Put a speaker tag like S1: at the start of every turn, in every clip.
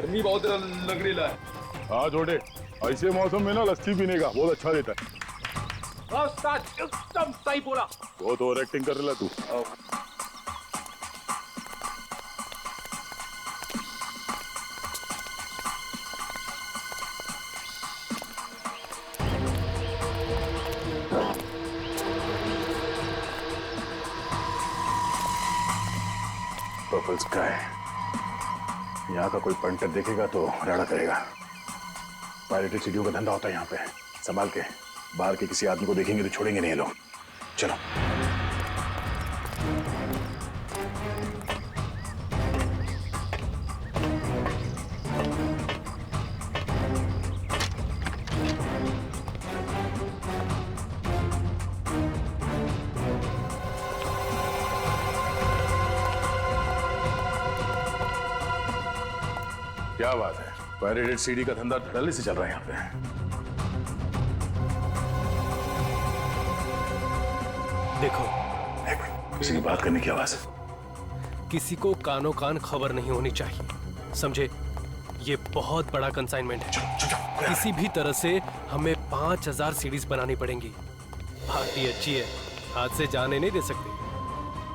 S1: गर्मी बहुत लग रही है।
S2: हाँ छोटे, ऐसे मौसम में ना लस्सी पीने का बहुत अच्छा रहता है।
S1: उस्ताद एकदम सही बोला।
S2: बहुत ओवर एक्टिंग कर रहा तू। पर्पल स्काई, यहाँ का कोई पंटर देखेगा तो राड़ा करेगा। पायरेटेड सीढ़ियों का धंधा होता है यहाँ पे, संभाल के। बाहर के किसी आदमी को देखेंगे तो छोड़ेंगे नहीं ये लोग। चलो। क्या बात है, पायरेटेड सीढ़ी का धंधा धड़ल्ले से चल रहा है यहाँ पे।
S3: देखो,
S2: किसी की बात करने की आवाज है।
S3: किसी को कानो कान खबर नहीं होनी चाहिए, समझे? ये बहुत बड़ा कंसाइनमेंट है। किसी भी तरह से हमें 5000 सीरीज बनानी पड़ेंगी। पार्टी अच्छी है, हाथ से जाने नहीं दे सकते,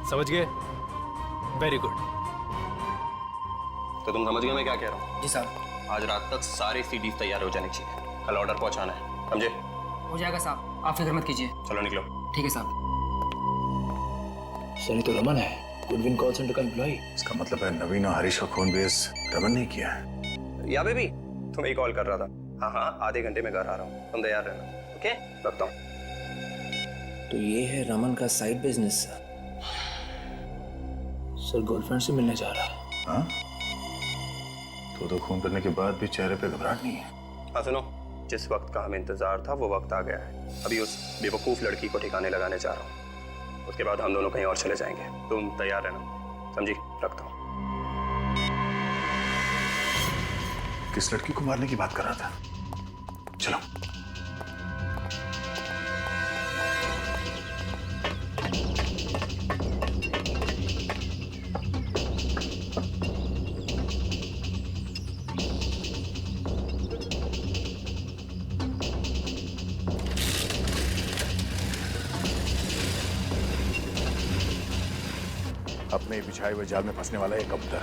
S3: समझ गए? Very good.
S4: तो तुम समझ गए मैं क्या कह रहा हूँ?
S5: जी साहब।
S4: आज रात तक सारे सीडीज तैयार हो जाने चाहिए, कल ऑर्डर पहुंचाना है, समझे?
S5: हो जाएगा साहब, आप फिक्र मत कीजिए।
S4: चलो निकलो।
S5: ठीक है साहब।
S6: सर, ये तो रमन है, गुडविन कॉल सेंटर का एम्प्लॉय।
S2: इसका मतलब है नवीन और हरीश का खून बेस रमन ने किया है।
S4: या बेबी, तुम्हें कॉल कर रहा था। हाँ हाँ, आधे घंटे में घर आ रहा हूँ, तुम तैयार रहना। ओके, रखता हूँ।
S6: तो ये है रमन का साइड बिजनेस। सर गर्लफ्रेंड से मिलने जा रहा है।
S2: हाँ? तो खून करने के बाद भी चेहरे पे घबराहट नहीं है।
S4: हाँ सुनो, जिस वक्त का हमें इंतजार था वो वक्त आ गया है। अभी उस बेवकूफ लड़की को ठिकाने लगाने जा रहा हूँ, उसके बाद हम दोनों कहीं और चले जाएंगे। तुम तैयार रहना, समझी? रखता हूँ।
S2: किस लड़की को मारने की बात कर रहा था? चलो। अपने बिछाए हुए जाल में फंसने वाला एक कबूतर।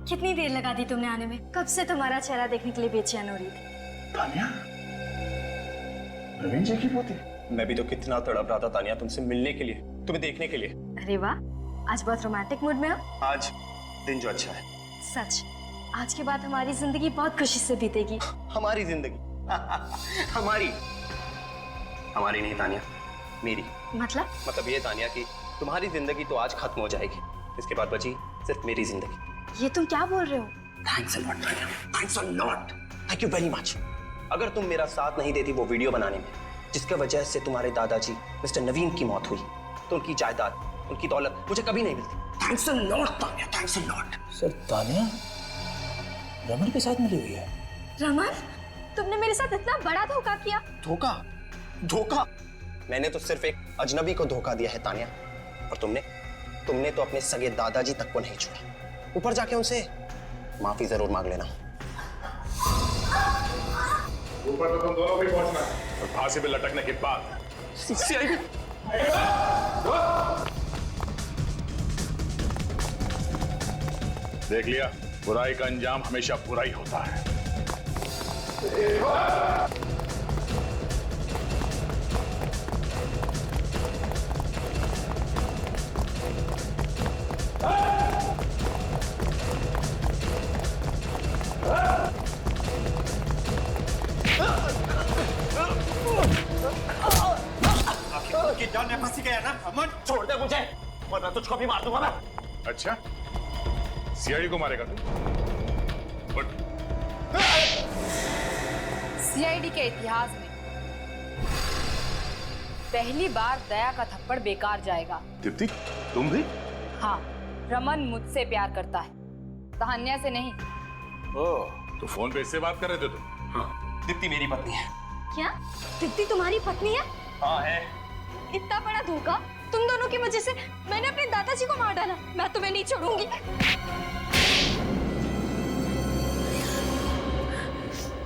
S7: कितनी देर लगा दी तुमने आने में? कब से तुम्हारा चेहरा देखने के लिए बेचैन हो रही थी।
S2: तानिया, नवीन जी की पोती।
S4: मैं भी तो कितना तड़प रहा था तानिया तुमसे मिलने के लिए, तुम्हें देखने के लिए।
S7: अरे वाह, आज बहुत रोमांटिक मूड में हो।
S4: आज दिन जो अच्छा है।
S7: सच, आज के बाद हमारी जिंदगी बहुत खुशी से बीतेगी।
S4: हमारी जिंदगी हमारी हमारी नहीं तानिया, मेरी। मतलब ये तानिया कि तुम्हारी जिंदगी तो आज खत्म हो जाएगी, इसके बाद बची सिर्फ मेरी जिंदगी।
S7: ये तुम क्या बोल रहे हो?
S4: Thanks a lot Tanya, thanks a lot, thank you very much. अगर तुम मेरा साथ नहीं देती वो वीडियो बनाने में, जिसके वजह से तुम्हारे दादाजी मिस्टर नवीन की मौत हुई, तो उनकी जायदाद, उनकी दौलत मुझे कभी नहीं मिलती। Thanks a lot Tanya, thanks a lot.
S6: Sir Tanya Raman के साथ मिली हुई है।
S7: रमन, तुमने मेरे साथ इतना बड़ा धोखा किया।
S4: धोखा? धोखा? मैंने तो सिर्फ एक अजनबी को धोखा दिया है तान्या, और तुमने तो अपने सगे दादाजी तक को नहीं छोड़ा। ऊपर जाके उनसे माफी जरूर मांग लेना।
S2: ऊपर तो तुम दोनों भी पहुंचना है, और फांसी पे लटकने के बाद देख लिया, बुराई का अंजाम हमेशा बुरा ही होता है।
S8: की जान में फंसी गया ना अमन, छोड़ दे मुझे वरना तुझको भी मार दूंगा मैं।
S2: अच्छा, सीआईडी को मारेगा तू? उठ।
S9: सीआईडी के इतिहास में पहली बार दया का थप्पड़ बेकार जाएगा।
S2: दीप्ति, तुम भी?
S9: हाँ, रमन मुझसे प्यार करता है, तान्या से नहीं।
S2: ओह, तो फोन पे इससे बात कर रहे थे तुम?
S4: हाँ, दीप्ति मेरी पत्नी है।
S7: क्या दीप्ति तुम्हारी पत्नी है?
S4: हाँ है।
S7: इतना बड़ा धोखा, तुम दोनों की वजह से मैंने अपने दादाजी को मार डाला। मैं तुम्हें नहीं छोड़ूंगी।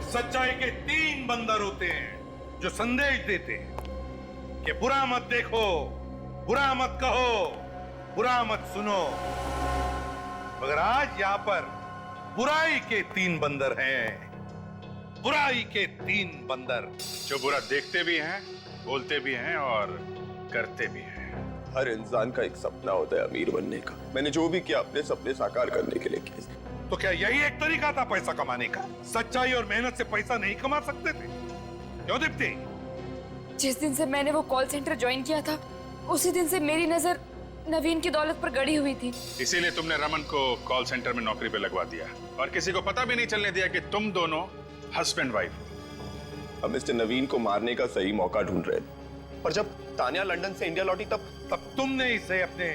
S10: सच्चाई के 3 बंदर होते हैं जो संदेश देते हैं कि बुरा मत देखो, बुरा मत कहो, बुरा मत सुनो। मगर आज यहाँ पर बुराई के 3 बंदर हैं, बुराई के 3 बंदर जो बुरा देखते भी हैं, बोलते भी हैं और करते भी हैं।
S4: हर इंसान का एक सपना होता है अमीर बनने का। मैंने जो भी किया अपने सपने साकार करने के लिए किया।
S10: तो क्या यही एक तरीका था पैसा कमाने का? सच्चाई और मेहनत से पैसा नहीं कमा सकते थे? क्यों दीप्ति?
S9: जिस दिन से मैंने वो कॉल सेंटर ज्वाइन किया था, उसी दिन से मेरी नजर नवीन की दौलत पर गड़ी हुई थी।
S2: इसीलिए तुमने रमन को कॉल सेंटर में नौकरी पे लगवा दिया और किसी को पता भी नहीं चलने दिया कि तुम दोनों हस्बैंड वाइफ हो।
S4: हम मिस्टर नवीन को मारने का सही मौका ढूंढ रहे थे, और जब तान्या लंदन से इंडिया लौटी तब
S10: तुमने इसे अपने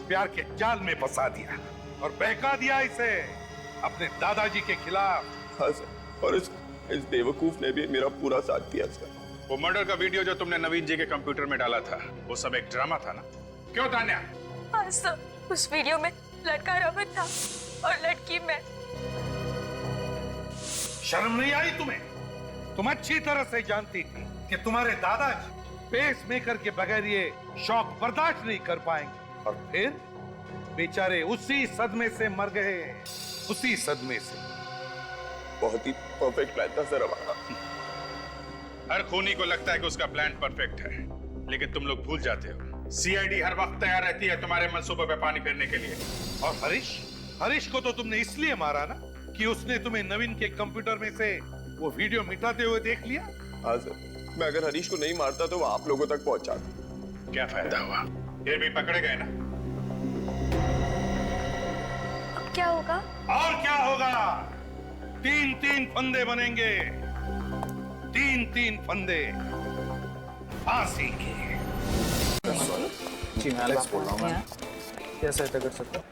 S10: प्यार के जाल में फंसा दिया और बहका दिया इसे अपने दादाजी के खिलाफ।
S4: हाँ सर, और इस बेवकूफ ने भी मेरा पूरा साथ दिया सर।
S2: वो मर्डर का वीडियो जो तुमने नवीन जी के कंप्यूटर में डाला था, वो सब एक ड्रामा था ना? क्यों तान्या?
S9: हाँ सर, उस वीडियो में लड़का रमन था और लड़की मैं।
S10: शर्म नहीं आई तुम्हें? तुम अच्छी तरह से जानती थी कि तुम्हारे दादाजी पेस मेकर के बगैर ये शौक बर्दाश्त नहीं कर पाएंगे, और फिर बेचारे उसी सदमे से मर गए, उसी सदमे से।
S4: बहुत ही परफेक्ट प्लान था सर हमारा।
S2: हर खूनी को लगता है कि उसका प्लान परफेक्ट है, लेकिन तुम लोग भूल जाते हो सीआईडी हर वक्त तैयार रहती है तुम्हारे मंसूबों पे पानी फेरने के लिए।
S10: और हरीश को तो तुमने इसलिए मारा ना कि उसने तुम्हें नवीन के कंप्यूटर में से वो वीडियो मिटाते हुए देख लिया।
S4: हाँ सर, मैं अगर हरीश को नहीं मारता तो वो आप लोगों तक पहुंचाता।
S2: क्या फायदा हुआ? फिर भी पकड़े गए ना।
S7: अब क्या होगा?
S10: और क्या होगा? 3-3 फंदे बनेंगे, 3-3 फंदे फांसी के।
S6: जी मैं एलेक्स बोल रहा हूँ। मैं क्या सहायता कर सकता हूँ?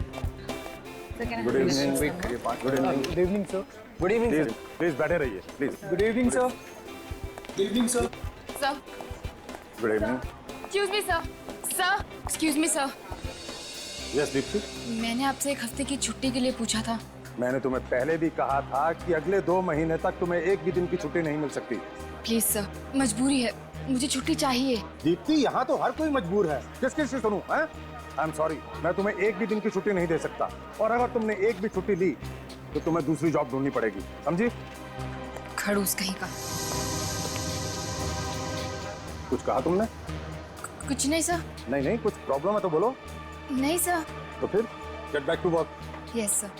S2: Good evening. Good evening.
S6: Good evening sir. Good evening sir.
S2: Please बैठे रहिए please.
S6: Good evening sir. Good evening sir.
S9: Sir,
S2: good evening.
S9: Excuse me sir. Sir, excuse me sir.
S2: Yes Deepti,
S9: मैंने आपसे 1 हफ्ते की छुट्टी के लिए पूछा था।
S11: मैंने तुम्हें पहले भी कहा था कि अगले 2 महीने तक तुम्हें एक भी दिन की छुट्टी नहीं मिल सकती।
S9: प्लीज सर, मजबूरी है, मुझे छुट्टी चाहिए।
S11: दीप्ति, यहाँ तो हर कोई मजबूर है, किस किस से सुनूं? हैं? आई एम सॉरी, मैं तुम्हें एक भी दिन की छुट्टी नहीं दे सकता, और अगर तुमने एक भी छुट्टी ली तो तुम्हें दूसरी जॉब ढूंढनी पड़ेगी, समझी?
S9: खड़ूस कहीं का।
S11: कुछ कहा तुमने?
S9: कुछ नहीं सर।
S11: नहीं, कुछ प्रॉब्लम है तो बोलो।
S9: नहीं सर।
S11: तो फिर get back to work.
S9: Yes sir.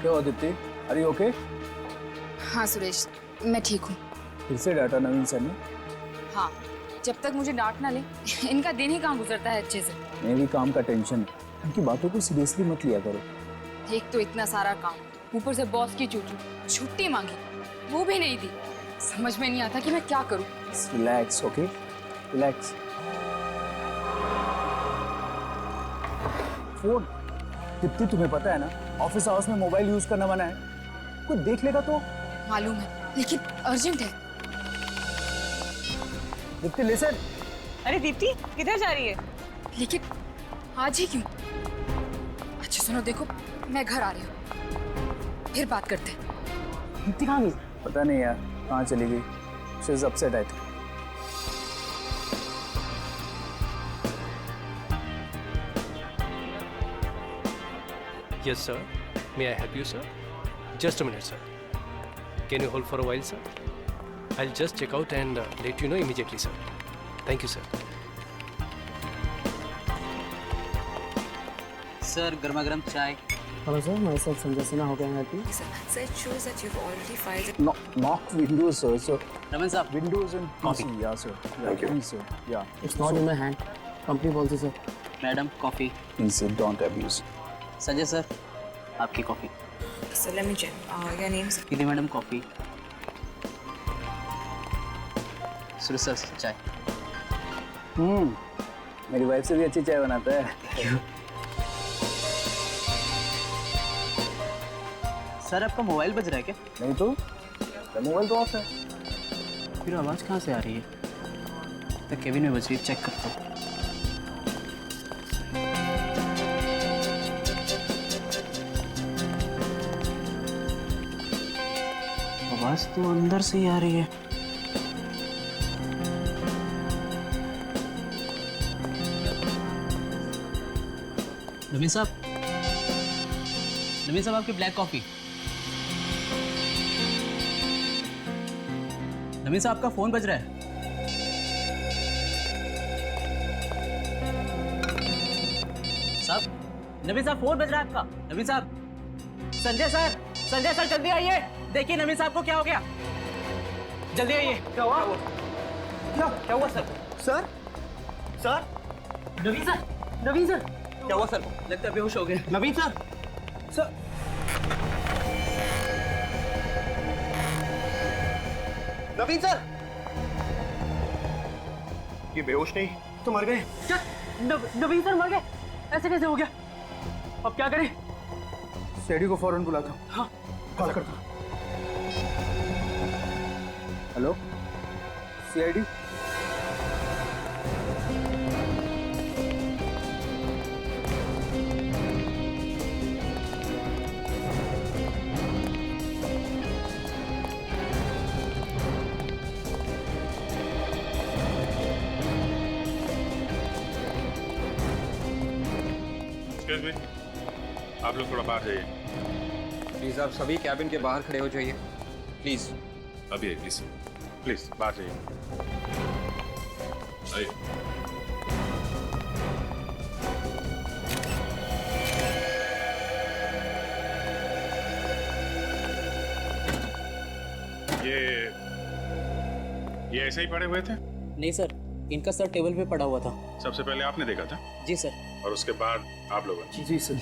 S6: क्या हुआ दीप्ति? Are you okay?
S9: हाँ सुरेश, मैं ठीक हूँ।
S6: फिर से डाटा नवीन सर ने?
S9: हाँ, जब तक मुझे डांट ना ले इनका दिन ही कहाँ गुजरता है अच्छे से।
S6: मेरी काम का टेंशन है, उनकी बातों को सीरियसली मत लिया करो।
S9: एक तो इतना सारा काम, ऊपर से बॉस की चूचू, छुट्टी मांगी वो भी नहीं दी। समझ में नहीं आता कि मैं क्या करूं।
S6: Relax, okay, relax. Phone Deepti, तुम्हें पता है ना ऑफिस आवर्स में मोबाइल यूज करना मना है। कोई देख लेगा तो।
S9: मालूम है, लेकिन अर्जेंट है।
S6: दीप्ति लिसन।
S12: अरे दीप्ति किधर जा रही है?
S9: लेकिन आज ही क्यों? अच्छा सुनो, देखो मैं घर आ रही हूँ, फिर बात करते हैं।
S6: दीप्ति कहाँ गई? पता नहीं यार कहाँ चली गई। She is upset I think.
S3: Yes, sir. May I help you, sir? Just a minute, sir. Can you hold for a while, sir? I'll just check out and let you know immediately, sir. Thank you, sir.
S5: Sir गर्मा गर्म चाय।
S6: Hello sir, my self Sanjay Sinha, how can I help you?
S9: Sir, it shows that you've already filed.
S6: Not Windows, sir. So
S5: Raman साहब
S6: Windows and PC, yeah, sir. Thank you, sir. Yeah,
S5: It's not in my hand.
S6: Company policy, sir.
S5: Madam coffee.
S6: Please, sir, don't abuse.
S5: Sanjay sir आपकी coffee.
S9: So let me check. Your name, sir?
S5: दीदी madam coffee. Suresh sir चाय।
S6: मेरी wife से भी अच्छी चाय बनाता है।
S5: सर आपका मोबाइल बज रहा है क्या?
S6: नहीं तो मोबाइल तो ऑफ है।
S5: फिर आवाज कहाँ से आ रही है? तो केबिन में बज रही है, चेक करता हूँ। आवाज तो अंदर से ही आ रही है। नवीन साहब, नवीन साहब आपकी ब्लैक कॉफी। नवीन साहब आपका फोन बज रहा है। साहब, नवीन साहब फोन बज रहा है आपका। नवीन साहब, संजय सर जल्दी आइए। देखिए नवीन साहब को क्या हो गया, जल्दी आइए। क्या हुआ? क्या हुआ सर? सर नवीन सर क्या हुआ सर? लगता है बेहोश हो गए। नवीन सर
S8: नवीन सर, ये बेहोश नहीं तो मर गए।
S5: क्या नवीन सर मर गए? ऐसे कैसे हो गया? अब क्या करें?
S6: सीआईडी को फौरन बुलाता हूँ।
S5: हाँ
S6: कॉल करता हूँ। Hello CID.
S10: एक्सक्यूज मी, आप लोग थोड़ा बाहर जाइए।
S1: प्लीज आप सभी कैबिन के बाहर खड़े हो जाइए प्लीज।
S10: अभी आइए प्लीज, प्लीज बाहर जाइए। आइए। ये ऐसे ही पड़े हुए थे?
S5: नहीं सर, इनका सर टेबल पे पड़ा हुआ था।
S10: सबसे पहले आपने देखा था?
S5: जी सर।
S10: और उसके बाद आप लोगों ने?
S6: जी सर।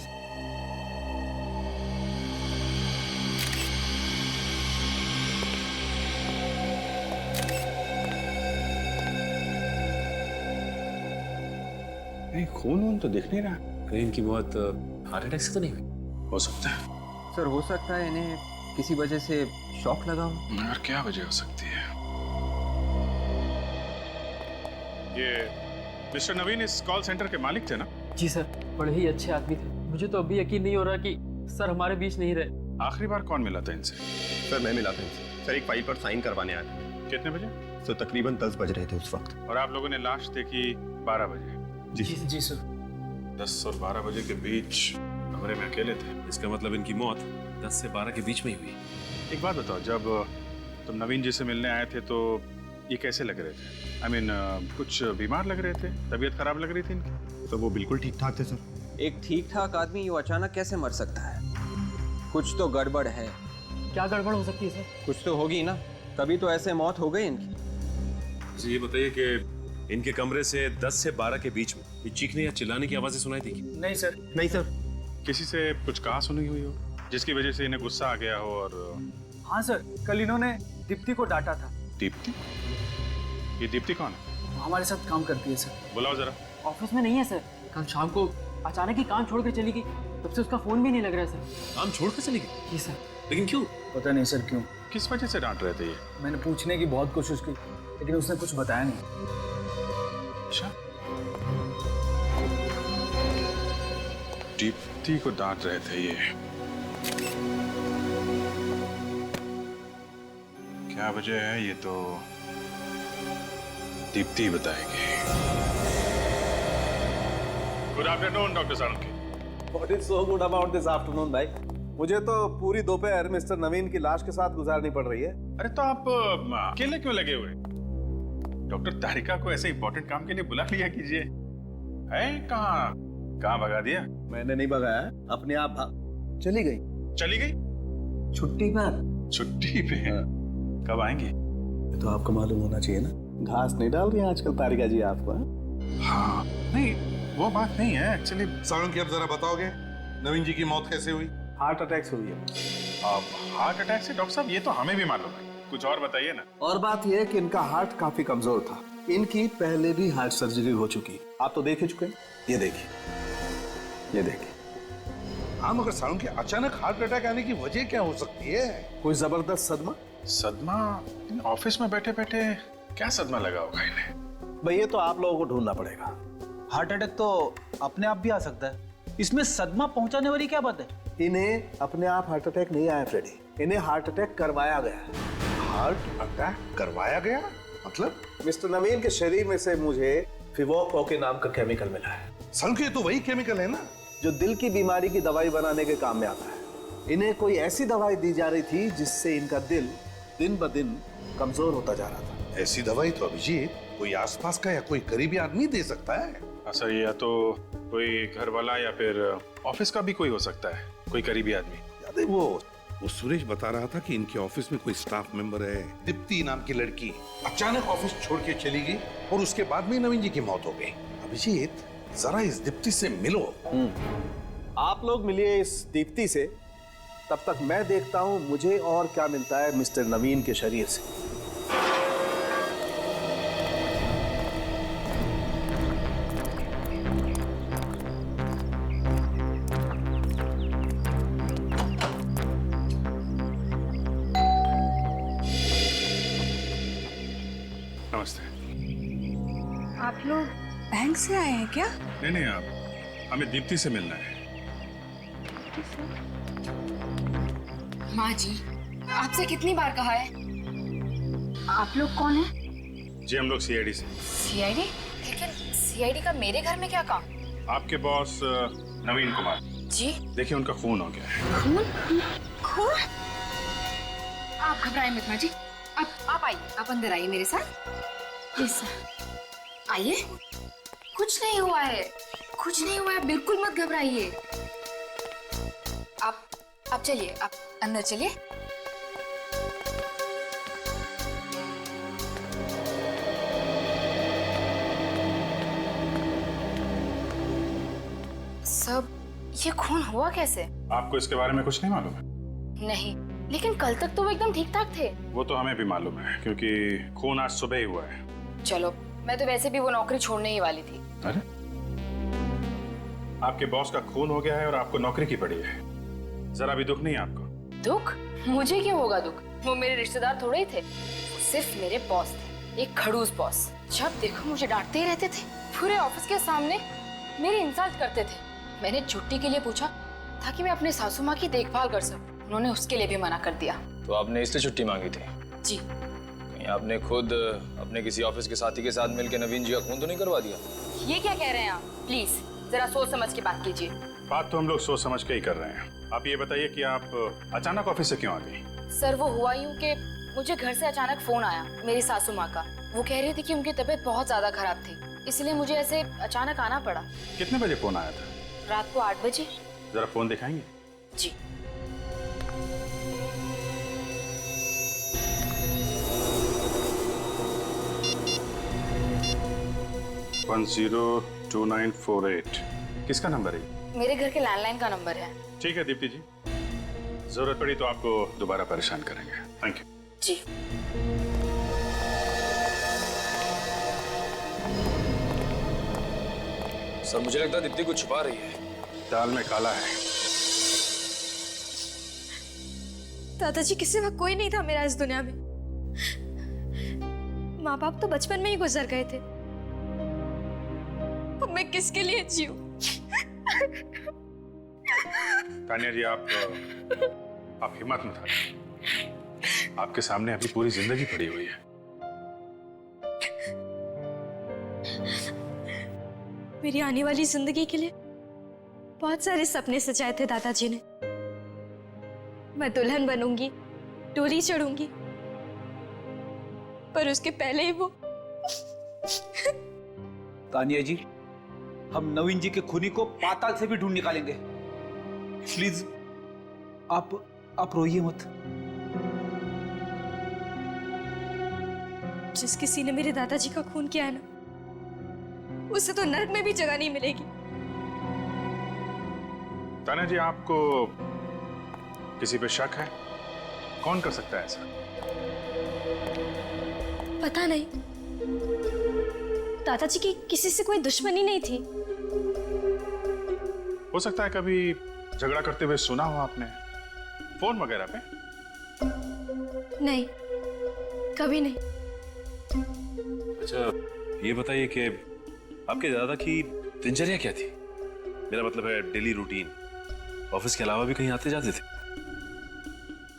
S10: नहीं, खून वून तो दिख नहीं रहा। कहीं इनकी मौत हार्ट अटैक से तो नहीं हुई? हो सकता है
S1: सर, हो सकता है इन्हें किसी वजह से शॉक लगा हो।
S10: और क्या वजह हो सकती है? ये मिस्टर नवीन इस कॉल सेंटर के मालिक थे ना?
S5: जी सर, बड़े ही अच्छे आदमी थे। मुझे तो अभी यकीन नहीं हो रहा कि सर हमारे बीच नहीं रहे।
S10: आखिरी बार कौन मिला था इनसे?
S8: सर मैं मिला था इनसे। सर एक फाइल पर साइन करवाने आया था।
S10: कितने बजे?
S8: सर तकरीबन 10 बज रहे थे उस वक्त।
S10: और आप लोगों ने लाश देखी 12 बजे?
S6: जी सर।
S10: 10 और 12 बजे के बीच कमरे में अकेले थे। इसका मतलब इनकी मौत 10 से 12 के बीच में ही हुई। एक बात बताओ, जब तुम नवीन जी से मिलने आए थे तो ये कैसे लग रहे थे? I mean, कुछ बीमार लग रहे थे? तबीयत खराब लग रही थी इनकी?
S8: तो वो बिल्कुल ठीक ठाक थे सर।
S1: एक ठीक ठाक आदमी यूं अचानक कैसे मर सकता है? कुछ तो गड़बड़ है।
S5: क्या गड़बड़ हो सकती है सर?
S1: कुछ तो होगी ना, तभी तो ऐसे मौत हो गई इनकी।
S10: ये बताइए कि
S13: इनके कमरे से 10 से 12 के बीच में ये चीखने या चिल्लाने की आवाजें सुनाई देगी?
S6: नहीं सर।
S2: नहीं सर। किसी से कुछ कहा सुनी हुई हो जिसकी वजह से इन्हें गुस्सा आ गया हो? और
S6: हाँ सर, कल इन्होंने दीप्ति को डांटा था।
S2: दीप्ति? ये दीप्ति कौन है?
S6: हमारे साथ काम करती है सर।
S2: बुलाओ जरा।
S5: ऑफिस में नहीं है सर, कल शाम को अचानक ही काम छोड़कर चली गई, तब से उसका फोन भी नहीं लग रहा है सर।
S13: काम छोड़कर चली गई?
S5: जी सर।
S13: लेकिन क्यों?
S6: पता नहीं सर क्यों।
S2: किस वजह से डांट रहे थे ये?
S6: मैंने पूछने की बहुत कोशिश की लेकिन उसने कुछ बताया नहीं।
S2: अच्छा, दीप्ति को डांट रहे थे ये। क्या वजह है ये तो दीप्ति बताएगी। Good afternoon doctor Salunkhe.
S8: What is so good about this afternoon, भाई? मुझे तो पूरी दोपहर मिस्टर नवीन की लाश के साथ गुजारनी पड़ रही है।
S2: अरे तो आप अकेले क्यों लगे हुए? डॉक्टर तारिका को ऐसे इंपॉर्टेंट काम के लिए बुला लिया कीजिए। है कहाँ भगा दिया?
S8: मैंने नहीं भगाया, अपने आप चली गई।
S2: चली गई?
S8: छुट्टी पर।
S2: छुट्टी पे? कब आएंगे?
S8: तो आपको मालूम होना चाहिए ना, घास नहीं डाल रही है आजकल तारिका जी आपको।
S2: हाँ, नहीं वो बात नहीं है एक्चुअली।
S10: साळुंखे, अब जरा बताओगे नवीन जी की मौत कैसे हुई?
S8: हार्ट अटैक से हुई है।
S2: अब हार्ट अटैक से? डॉक्टर साहब ये तो हमें भी मालूम है, कुछ और बताइए ना।
S8: और बात यह है कि इनका हार्ट काफी कमजोर था, इनकी पहले भी हार्ट सर्जरी हो चुकी। आप तो देख ही चुके हैं। ये देखिए, ये देखिए।
S10: हाँ, मगर साळुंखे अचानक हार्ट अटैक आने की वजह क्या हो सकती है?
S8: कोई जबरदस्त सदमा?
S2: सदमा? ऑफिस में बैठे बैठे क्या सदमा लगा होगा इन्हें?
S8: भाई ये तो आप लोगों को ढूंढना पड़ेगा।
S6: हार्ट अटैक तो अपने आप भी आ सकता है, इसमें सदमा पहुंचाने वाली क्या बात है?
S8: इन्हें अपने आप हार्ट अटैक नहीं आया फ्रेडी, इन्हें हार्ट अटैक करवाया गया।
S10: हार्ट अटैक करवाया गया? मतलब?
S8: मिस्टर नवीन के शरीर में से मुझे फिवोको के नाम का केमिकल मिला है।
S10: साळुंखे, तो वही केमिकल है ना
S8: जो दिल की बीमारी की दवाई बनाने के काम में आता है। इन्हें कोई ऐसी दवाई दी जा रही थी जिससे इनका दिल दिन ब दिन कमजोर होता जा रहा था।
S10: ऐसी दवाई तो अभिजीत कोई आसपास का या कोई करीबी आदमी दे सकता है।
S2: अच्छा, या तो कोई घर वाला या फिर ऑफिस का भी कोई हो सकता है, कोई करीबी आदमी।
S10: याद है वो सुरेश बता रहा था कि इनके ऑफिस में कोई स्टाफ मेंबर है, दीप्ति नाम की लड़की, अचानक ऑफिस छोड़ के चली गई और उसके बाद में नवीन जी की मौत हो गई। अभिजीत, जरा इस दीप्ति से मिलो।
S8: आप लोग मिलिए इस दीप्ति से, तब तक मैं देखता हूं मुझे और क्या मिलता है मिस्टर नवीन के शरीर से।
S2: नमस्ते।
S12: आप लोग बैंक से आए हैं क्या?
S2: नहीं, आप हमें दीप्ति से मिलना है।
S9: माँ जी, आपसे कितनी बार कहा है? आप लोग कौन हैं?
S2: जी हम लोग सीआईडी से।
S9: सीआईडी? लेकिन सीआईडी का मेरे घर में क्या काम?
S2: आपके बॉस नवीन कुमार
S9: जी,
S2: देखिए उनका खून हो गया है।
S9: खून? आप घबराएं मत माँ जी, आप आइए, आप अंदर आइए मेरे साथ। प्लीज सर आइए। कुछ नहीं हुआ है, कुछ नहीं हुआ है, बिल्कुल मत घबराइए। आप चलिए, आप अंदर चलिए। सब ये खून हुआ कैसे?
S2: आपको इसके बारे में कुछ नहीं मालूम है?
S9: नहीं, लेकिन कल तक तो वो एकदम ठीक ठाक थे।
S2: वो तो हमें भी मालूम है क्योंकि खून आज सुबह ही हुआ है।
S9: चलो, मैं तो वैसे भी वो नौकरी छोड़ने ही वाली थी।
S2: अरे, आपके बॉस का खून हो गया है और आपको नौकरी की पड़ी है, जरा भी दुख नहीं है आपको?
S9: दुख? मुझे क्यों होगा दुख? वो मेरे रिश्तेदार थोड़े ही थे, वो सिर्फ मेरे बॉस थे, एक खड़ूस बॉस। जब देखो मुझे डांटते ही रहते थे, पूरे ऑफिस के सामने मेरी इंसल्ट करते थे। मैंने छुट्टी के लिए पूछा ताकि मैं अपने सासू माँ की देखभाल कर सकूं, उन्होंने उसके लिए भी मना कर दिया।
S14: तो आपने इसलिए छुट्टी मांगी थी?
S9: जी।
S14: कहीं आपने खुद अपने किसी ऑफिस के साथी के साथ मिलकर नवीन जी का खून तो नहीं करवा दिया?
S9: ये क्या कह रहे हैं आप? प्लीज जरा सोच समझ के बात कीजिए।
S2: बात तो हम लोग सोच समझ के ही कर रहे हैं। आप ये बताइए कि आप अचानक ऑफिस से क्यों आ गई?
S9: सर वो हुआ यूं कि मुझे घर से अचानक फोन आया मेरी सासू माँ का। वो कह रही थी कि उनकी तबीयत बहुत ज्यादा खराब थी, इसलिए मुझे ऐसे अचानक आना पड़ा।
S2: कितने बजे फोन आया था?
S9: रात को 8 बजे।
S2: जरा फोन दिखाएंगे?
S9: जी।
S2: 102948 किसका नंबर है?
S9: मेरे घर के लैंडलाइन का नंबर है।
S2: ठीक है दीप्ति जी, जरूरत पड़ी तो आपको दोबारा परेशान करेंगे। Thank you
S9: ji.
S14: सर मुझे लगता है दीप्ति कुछ छुपा रही है।
S2: दाल में काला है।
S7: दादाजी के सिवा कोई नहीं था मेरा इस दुनिया में। माँ बाप तो बचपन में ही गुजर गए थे। अब मैं किसके लिए जीऊं?
S2: तानिया जी, आप हिम्मत मत हारिए। आपके सामने अभी पूरी जिंदगी पड़ी हुई है।
S7: मेरी आने वाली जिंदगी के लिए बहुत सारे सपने सजाए थे दादाजी ने। मैं दुल्हन बनूंगी, डोली चढ़ूंगी, पर उसके पहले ही वो।
S6: तानिया जी, हम नवीन जी के खूनी को पाताल से भी ढूंढ निकालेंगे। प्लीज आप रोइए मत।
S7: जिस किसी ने मेरे दादाजी का खून किया है ना, उसे तो नर्क में भी जगह नहीं मिलेगी।
S2: तानिया जी, आपको किसी पे शक है? कौन कर सकता है ऐसा?
S7: पता नहीं, दादाजी की किसी से कोई दुश्मनी नहीं थी।
S2: हो सकता है कभी झगड़ा करते हुए सुना हो आपने, फोन वगैरह पे?
S7: नहीं, कभी नहीं।
S13: अच्छा, ये बताइए कि आपके दादा की दिनचर्या क्या थी? मेरा मतलब है डेली रूटीन। ऑफिस के अलावा भी कहीं आते जाते थे?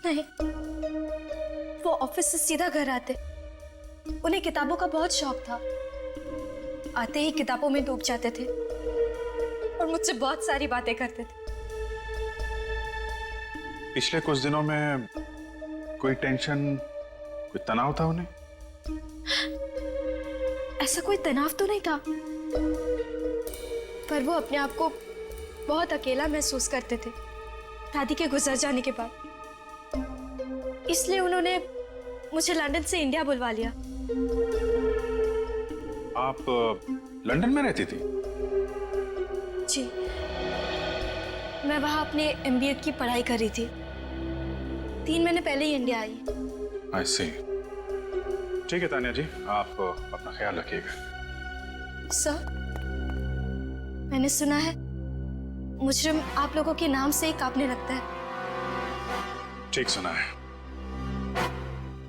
S7: नहीं, वो ऑफिस से सीधा घर आते। उन्हें किताबों का बहुत शौक था। आते ही किताबों में डूब जाते थे और मुझसे बहुत सारी बातें करते थे।
S2: पिछले कुछ दिनों में कोई टेंशन, कोई तनाव था उन्हें?
S7: ऐसा कोई तनाव तो नहीं था, पर वो अपने आप को बहुत अकेला महसूस करते थे दादी के गुजर जाने के बाद। इसलिए उन्होंने मुझे लंदन से इंडिया बुलवा लिया।
S2: आप लंदन में रहती थी?
S7: जी, मैं वहां अपने MBA की पढ़ाई कर रही थी। 3 महीने पहले ही इंडिया आई।
S2: I see। ठीक है तानिया जी, आप अपना ख्याल रखिएगा।
S7: सर, मैंने सुना है मुजरिम आप लोगों के नाम से ही कांपने लगता है।
S2: ठीक सुना है।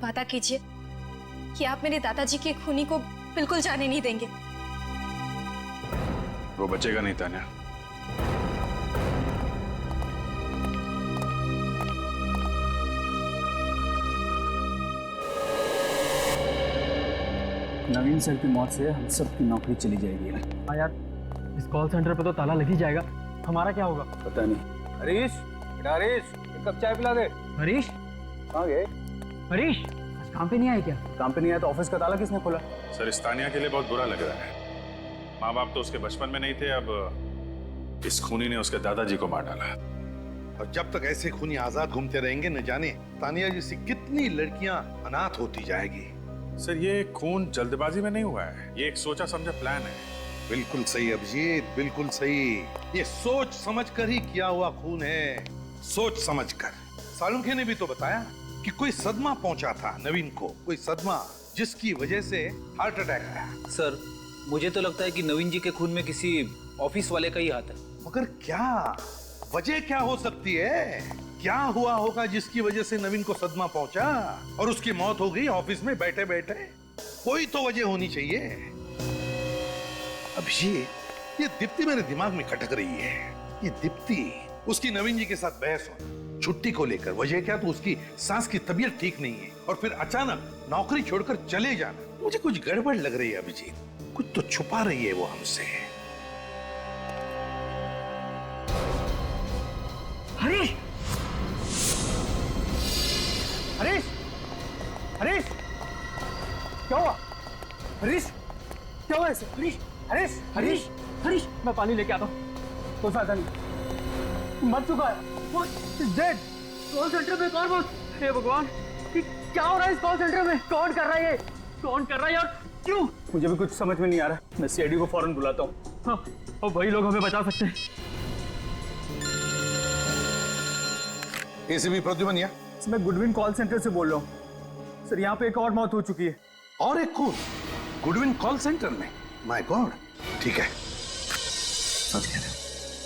S7: वादा कीजिए कि आप मेरे दादाजी के खूनी को बिल्कुल जाने नहीं देंगे।
S2: वो बचेगा नहीं तानिया।
S6: नवीन सर की मौत से हम सब की नौकरी चली जाएगी।
S5: हाँ यार, इस कॉल सेंटर पे तो ताला लग ही जाएगा। हमारा क्या होगा?
S6: पता नहीं। हरीश, बेटा हरीश, एक कप चाय पिला दे।
S5: हरीश
S6: कहाँ गए?
S5: हरीश आज काम पे नहीं आए क्या?
S6: काम पे नहीं आया तो ऑफिस का ताला किसने खोला?
S2: सर, इस तानिया के लिए बहुत बुरा लग रहा है। माँ बाप तो उसके बचपन में नहीं थे, अब इस खूनी ने उसके दादाजी को मार डाला।
S10: और जब तक ऐसे खूनी आजाद घूमते रहेंगे, न जाने तानिया जैसी कितनी लड़कियां अनाथ होती जाएगी।
S2: सर, ये खून जल्दबाजी में नहीं हुआ है, ये एक सोचा समझा प्लान है।
S10: बिल्कुल सही अभिजीत, बिल्कुल सही। ये सोच समझ कर ही किया हुआ खून है, सोच समझ कर। सालुंखे ने भी तो बताया कि कोई सदमा पहुंचा था नवीन को, कोई सदमा जिसकी वजह से हार्ट अटैक आया।
S6: सर, मुझे तो लगता है कि नवीन जी के खून में किसी ऑफिस वाले का ही हाथ है।
S10: मगर क्या वजह क्या हो सकती है? क्या हुआ होगा जिसकी वजह से नवीन को सदमा पहुंचा और उसकी मौत हो गई ऑफिस में बैठे बैठे? कोई तो वजह होनी चाहिए। अभिजीत, ये दीप्ति मेरे दिमाग में खटक रही है। ये दीप्ति, उसकी नवीन जी के साथ बहस हो छुट्टी को लेकर। वजह क्या? तो उसकी सास की तबीयत ठीक नहीं है और फिर अचानक नौकरी छोड़कर चले जाना। मुझे कुछ गड़बड़ लग रही है अभिजीत, कुछ तो छुपा रही है वो हमसे।
S5: हरीश, हरीश, हरीश, क्या हुआ? हरीश, क्या हुआ ऐसे? हरीश, हरीश, हरीश, हरीश, मैं पानी लेके आता हूँ। कोई फायदा नहीं, मर चुका है। What is dead? Call centre में कौन बोल? हे भगवान, क्या हो रहा है इस कॉल सेंटर में? कौन कर रहा है ये? कौन कर रहा है यार? क्यों? मुझे भी कुछ समझ में नहीं आ रहा। मैं सीआईडी को फौरन बुलाता हूँ। हाँ, और वही लोग हमें बचा सकते हैं।
S11: एसीपी प्रद्युमन,
S5: मैं गुडविन कॉल सेंटर से बोल रहा हूँ सर। यहाँ पे एक और मौत हो चुकी है।
S11: और एक खून गुडविन कॉल सेंटर में? My God. ठीक है,
S4: सच कह रहे हो,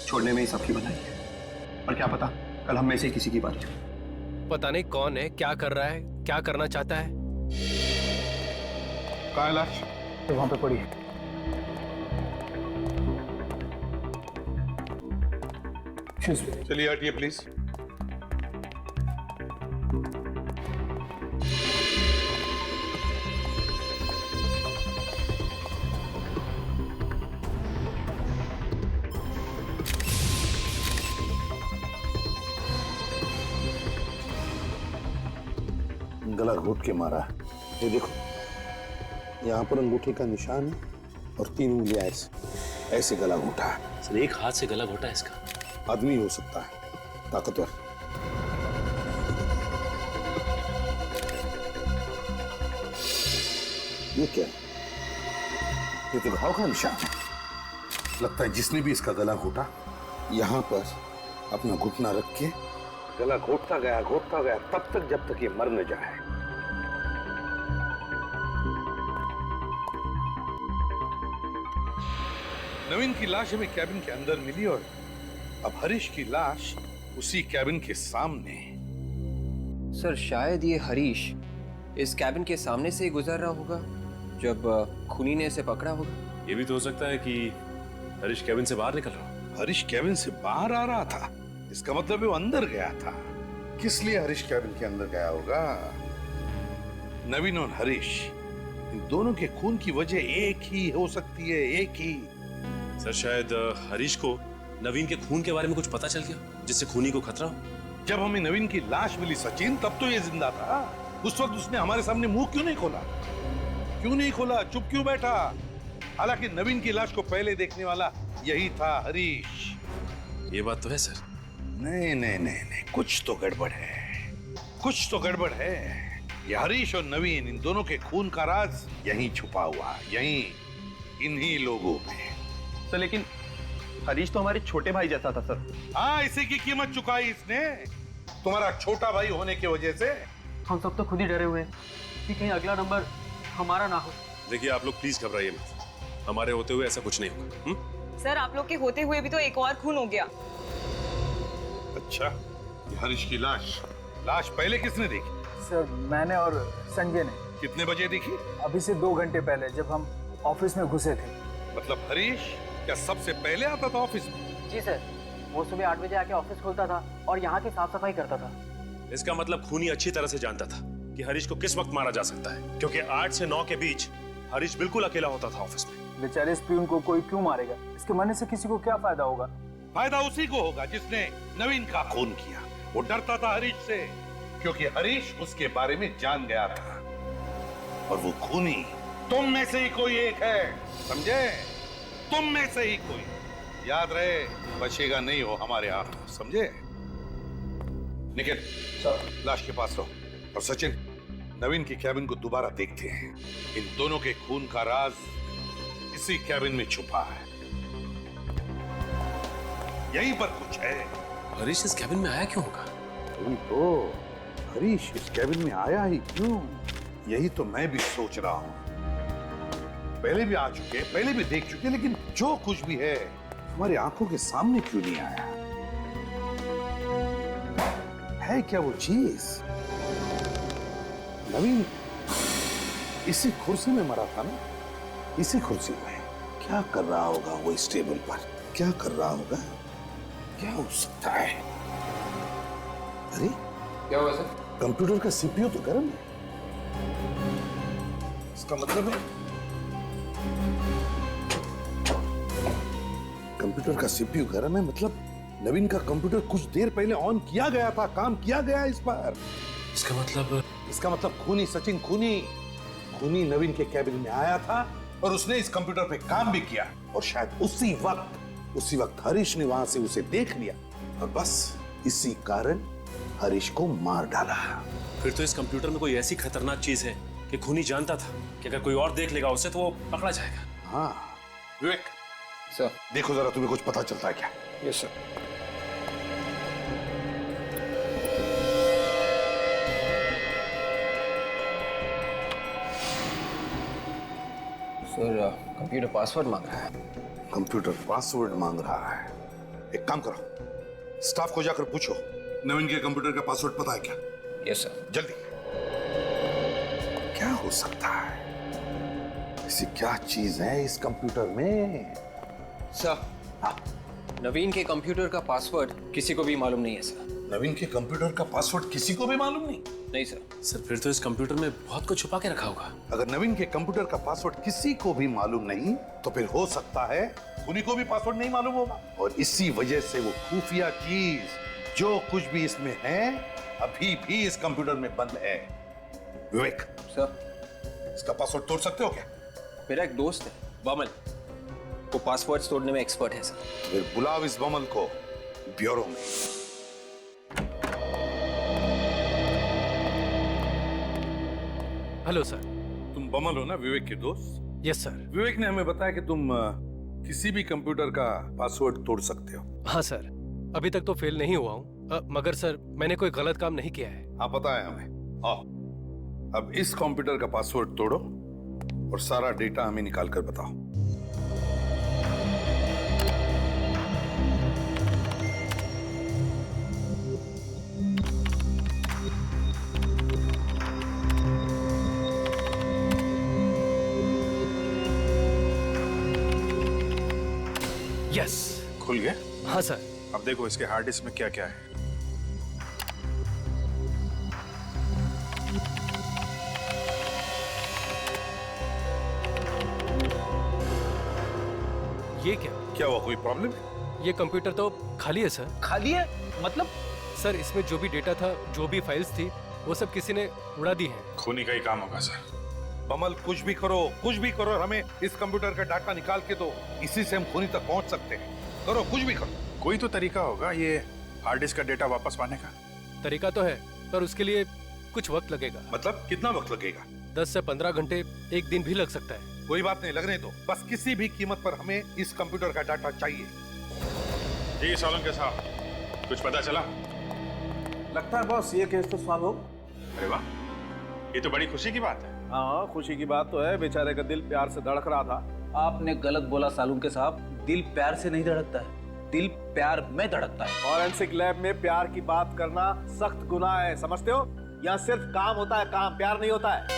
S4: छोड़ने में ही सबकी भलाई है। और क्या पता कल हम में से किसी की बारी हो।
S3: पता नहीं कौन है, क्या कर रहा है, क्या करना चाहता है।
S11: कहाँ है लाश?
S5: तो वहां पे पड़ी है।
S11: चलिए हटिए प्लीज।
S8: गला घोट के मारा। ये देखो, यहाँ पर अंगूठे का निशान है और 3 उंगलियां ऐसे गला घोटा है।
S13: सर एक हाथ से गला घोटा है इसका।
S8: आदमी हो सकता है, ताकतवर। ये क्या है? ये तो घाव का निशान है। लगता है जिसने भी इसका गला घोटा, यहाँ पर अपना घुटना रख के गला घोटता गया तब तक जब तक ये मर न जाए।
S10: नवीन की लाश हमें कैबिन के अंदर मिली और अब हरीश की लाश उसी कैबिन के सामने।
S1: सर शायद ये हरीश इस कैबिन के सामने से ही गुजर रहा होगा जब खूनी ने इसे पकड़ा होगा।
S13: ये भी तो हो सकता है कि हरीश कैबिन से बाहर निकल रहा हो।
S10: हरीश कैबिन से बाहर आ रहा था, इसका मतलब वो अंदर गया था।
S11: किस लिए हरीश कैबिन के अंदर गया होगा?
S10: नवीन और हरीश, इन दोनों के खून की वजह एक ही हो सकती है, एक ही।
S13: सर शायद हरीश को नवीन के खून के बारे में कुछ पता चल गया जिससे खूनी को खतरा हो।
S10: जब हमें नवीन की लाश मिली सचिन, तब तो ये जिंदा था। उस वक्त उसने हमारे सामने मुंह क्यों नहीं खोला? चुप क्यों बैठा? हालांकि नवीन की लाश को पहले देखने वाला यही था, हरीश।
S13: ये बात तो है सर।
S10: नहीं, कुछ तो गड़बड़ है। ये हरीश और नवीन, इन दोनों के खून का राज यहीं छुपा हुआ, यहीं इन्हीं लोगों में।
S4: सर लेकिन हरीश तो हमारे छोटे भाई जैसा था सर।
S10: हाँ, इसी की कीमत चुकाई इसने, तुम्हारा छोटा भाई होने की वजह से।
S5: हम सब तो खुद ही डरे हुए हैं कि कहीं अगला नंबर हमारा ना हो।
S13: देखिए आप लोग प्लीज घबराइए मत। हमारे होते हुए ऐसा कुछ नहीं होगा।
S15: सर आप लोग के होते हुए भी तो एक और खून हो गया।
S10: अच्छा, ये हरीश की लाश पहले किसने देखी?
S5: सर मैंने और संजय ने।
S10: कितने बजे देखी?
S5: अभी से 2 घंटे पहले, जब हम ऑफिस में घुसे थे।
S10: मतलब हरीश क्या सबसे पहले आता था ऑफिस में?
S5: जी सर, वो सुबह 8 बजे आके ऑफिस खोलता था और यहाँ की साफ सफाई करता था।
S13: इसका मतलब खूनी अच्छी तरह से जानता था कि हरीश को किस वक्त मारा जा सकता है, क्योंकि 8 से 9 के बीच हरीश बिल्कुल अकेला होता था ऑफिस में।
S5: बेचारे इस प्यून को कोई क्यों मारेगा? इसके मरने से किसी को क्या फायदा होगा?
S10: फायदा उसी को होगा जिसने नवीन का खून किया। वो डरता था हरीश से, क्योंकि हरीश उसके बारे में जान गया था। और वो खूनी तुम में से ही कोई एक है, समझे? तुम में से ही कोई। याद रहे, बचेगा नहीं हो हमारे हाथों, समझे? निखिल, लाश के पास रहो। और सचिन, नवीन की कैबिन को दोबारा देखते हैं। इन दोनों के खून का राज इसी कैबिन में छुपा है, यहीं पर कुछ है।
S13: हरीश इस कैबिन में आया क्यों होगा?
S11: वही तो, हरीश इस कैबिन में आया ही क्यों?
S10: यही तो मैं भी सोच रहा हूं। पहले भी आ चुके, पहले भी देख चुके, लेकिन जो कुछ भी है हमारी आंखों के सामने क्यों नहीं आया? है क्या वो चीज?
S11: नवीन इसी कुर्सी में मरा था ना? इसी कुर्सी में। क्या कर रहा होगा वो इस टेबल पर? क्या कर रहा होगा? क्या हो सकता है? अरे
S1: क्या हुआ सर?
S11: कंप्यूटर का सीपीयू तो गर्म है। इसका मतलब है कंप्यूटर का सीपीयू गर्म है, मतलब नवीन का कंप्यूटर कुछ देर पहले ऑन किया गया था, काम किया गया इस पर।
S10: इसका मतलब खूनी सचिन, खूनी नवीन के कैबिन में आया था और उसने इस कंप्यूटर पे काम भी किया। और शायद उसी वक्त
S11: हरीश ने वहां से उसे देख लिया और बस इसी कारण हरीश को मार डाला।
S13: फिर तो इस कंप्यूटर में कोई ऐसी खतरनाक चीज है कि खूनी जानता था कि अगर कोई और देख लेगा उसे तो वो पकड़ा जाएगा।
S11: हाँ विवेक
S1: सर,
S11: देखो जरा, तुम्हें कुछ पता चलता है क्या?
S1: Yes sir. Sir, computer password मांग रहा है।
S11: कंप्यूटर पासवर्ड मांग रहा है? एक काम करो, स्टाफ को जाकर पूछो नवीन के कंप्यूटर का पासवर्ड पता है क्या?
S1: Yes sir.
S11: जल्दी। क्या हो सकता है? ऐसी क्या चीज है इस कंप्यूटर में?
S1: सर,
S11: हाँ,
S1: नवीन के कंप्यूटर का पासवर्ड किसी को भी मालूम नहीं है सर।
S11: नवीन के कंप्यूटर का पासवर्ड किसी को भी मालूम नहीं?
S1: नहीं सर।
S13: सर फिर तो इस कंप्यूटर में बहुत कुछ छुपा के रखा होगा।
S11: अगर नवीन के कंप्यूटर का पासवर्ड किसी को भी मालूम नहीं तो फिर हो सकता है उन्हीं को भी पासवर्ड नहीं मालूम होगा, और इसी वजह से वो खुफिया चीज जो कुछ भी इसमें है अभी भी इस कंप्यूटर में बंद है। विवेक
S1: सर,
S11: इसका पासवर्ड तोड़ सकते हो क्या?
S1: मेरा एक दोस्त है बमल, वो पासवर्ड्स तोड़ने में एक्सपर्ट है सर।
S11: फिर बुलाओ इस बमल को ब्यूरो में।
S3: Hello sir.
S10: तुम बमल हो ना, विवेक के दोस्त?
S3: Yes sir.
S10: विवेक ने हमें बताया कि तुम किसी भी कंप्यूटर का पासवर्ड तोड़ सकते हो।
S3: हाँ सर, अभी तक तो फेल नहीं हुआ हूँ, मगर सर मैंने कोई गलत काम नहीं किया है।
S10: हाँ पता है हमें। आओ, अब इस कंप्यूटर का पासवर्ड तोड़ो और सारा डेटा हमें निकाल कर बताओ।
S3: यस।
S13: खुल गया?
S3: हाँ सर।
S13: अब देखो इसके हार्ड डिस्क में क्या क्या है।
S3: ये क्या?
S10: क्या हुआ, कोई प्रॉब्लम?
S3: ये कंप्यूटर तो खाली है सर।
S6: खाली है मतलब?
S3: सर इसमें जो भी डेटा था, जो भी फाइल्स थी, वो सब किसी ने उड़ा दी है।
S13: खूनी का ही काम होगा सर।
S10: बमल कुछ भी करो, हमें इस कंप्यूटर का डाटा निकाल के दो, इसी से हम खूनी तक पहुंच सकते हैं। करो, कुछ भी करो।
S13: कोई तो तरीका होगा ये हार्ड डिस्क का डेटा वापस पाने का।
S3: तरीका तो है, पर उसके लिए कुछ वक्त लगेगा।
S10: मतलब कितना वक्त लगेगा?
S3: 10 से 15 घंटे, एक दिन भी लग सकता है।
S10: कोई बात नहीं, लगने दो। बस किसी भी कीमत पर हमें इस कंप्यूटर का डाटा चाहिए।
S13: जी सोलंकी साहब, कुछ पता चला?
S6: लगता है बॉस ये केस तो सॉल्व हो।
S13: अरे वाह, ये तो बड़ी खुशी की बात है।
S6: हाँ खुशी की बात तो है, बेचारे का दिल प्यार से धड़क रहा था। आपने गलत बोला सालुंके साहब, दिल प्यार से नहीं धड़कता है, दिल प्यार में धड़कता है। फॉरेंसिक लैब में प्यार की बात करना सख्त गुनाह है, समझते हो? यहाँ सिर्फ काम होता है, काम, प्यार नहीं होता है।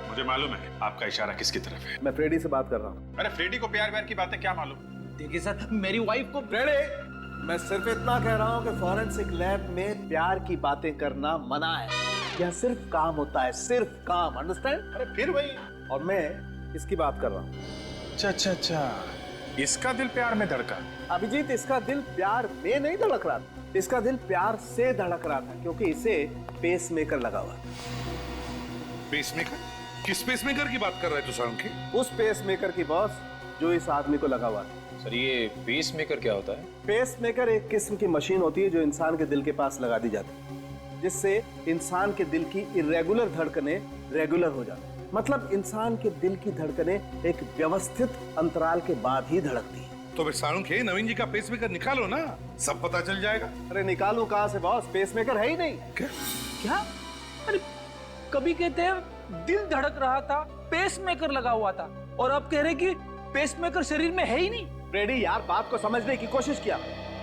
S13: मुझे मालूम है आपका इशारा किसकी तरफ है।
S6: मैं फ्रेडी से बात कर रहा हूँ।
S13: अरे फ्रेडी को प्यार व्यार की बातें क्या मालूम?
S6: देखिए सर, मेरी वाइफ को फ्रेडी, मैं सिर्फ इतना कह रहा हूँ कि फॉरेंसिक लैब में प्यार की बातें करना मना है। यहाँ सिर्फ काम होता है, सिर्फ काम, अंडरस्टैंड?
S13: अरे फिर वही।
S6: और मैं इसकी बात कर रहा हूँ।
S13: अच्छा, इसका दिल प्यार में धड़का।
S6: अभिजीत, इसका दिल प्यार में नहीं धड़क रहा था, इसका दिल प्यार से धड़क रहा था, क्योंकि इसे पेसमेकर लगा हुआ।
S10: पेसमेकर? किस पेसमेकर की बात कर रहे हो सोलंकी?
S6: उस पेसमेकर की बॉस जो इस आदमी को लगा हुआ था।
S14: सर ये पेसमेकर क्या होता है?
S6: पेसमेकर एक किस्म की मशीन होती है जो इंसान के दिल के पास लगा दी जाती है, जिससे इंसान के दिल की इरेगुलर धड़कनें रेगुलर हो जाती है। मतलब इंसान के दिल की धड़कनें एक व्यवस्थित अंतराल के बाद ही धड़कती है।
S10: तो फिर सालुंखे, नवीन जी का पेसमेकर निकालो ना, सब पता चल जाएगा।
S6: अरे निकालूं कहां से बॉस, पेसमेकर है ही नहीं।
S5: क्या? अरे कभी कहते हैं दिल धड़क रहा था, पेसमेकर लगा हुआ था, और अब कह रहे कि पेसमेकर शरीर में है ही नहीं।
S6: फ्रेडी यार, बात को समझने की कोशिश किया।